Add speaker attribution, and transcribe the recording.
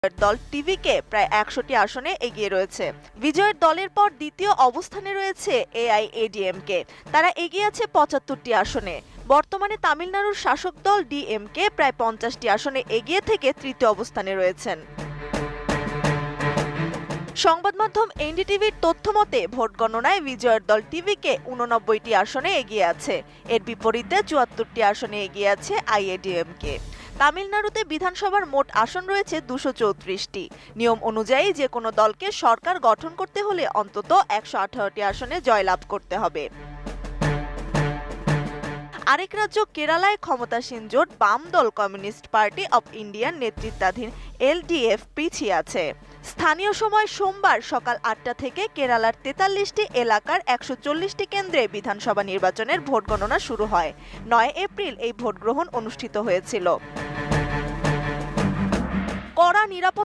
Speaker 1: দল টিভিকে প্রায় ১০০টি আসনে এগিয়ে রয়েছে। বিজয়ের দলের পর দ্বিতীয় অবস্থানে রয়েছে এআইএডিএমকে, তারা এগিয়ে আছে ৭৫টি আসনে। বর্তমানে তামিলনাড়ুর শাসক দল ডিএমকে প্রায় ৫০টি আসনে এগিয়ে থেকে তৃতীয় অবস্থানে রয়েছেন। সংবাদ মাধ্যম এনডিটিভির তথ্য মতে ভোট গণনায় বিজয়ের দল টিভিকে ৮৯টি আসনে এগিয়ে আছে। এর বিপরীতে ৭৪টি আসনে এগিয়ে আছে আইএডিএমকে। তামিলনাড়ুতে বিধানসভার মোট আসন রয়েছে ২৩৪টি। নিয়ম অনুযায়ী যে কোনো দলকে সরকার গঠন করতে হলে অন্তত ১১৮টি আসনে জয়লাভ করতে হবে। আরেক রাজ্য কেরালায় ক্ষমতাসীন জোট বাম দল কমিউনিস্ট পার্টি অব ইন্ডিয়ার নেতৃত্বাধীন এলডিএফ পিছিয়ে আছে। স্থানীয় সময় সোমবার সকাল ৮টা থেকে কেরালার ৪৩টি এলাকার ১৪০টি কেন্দ্রে বিধানসভা নির্বাচনের ভোট গণনা শুরু হয়। ৯ এপ্রিল এই ভোট গ্রহণ অনুষ্ঠিত হয়েছিল। কড়া নিরাপত্তা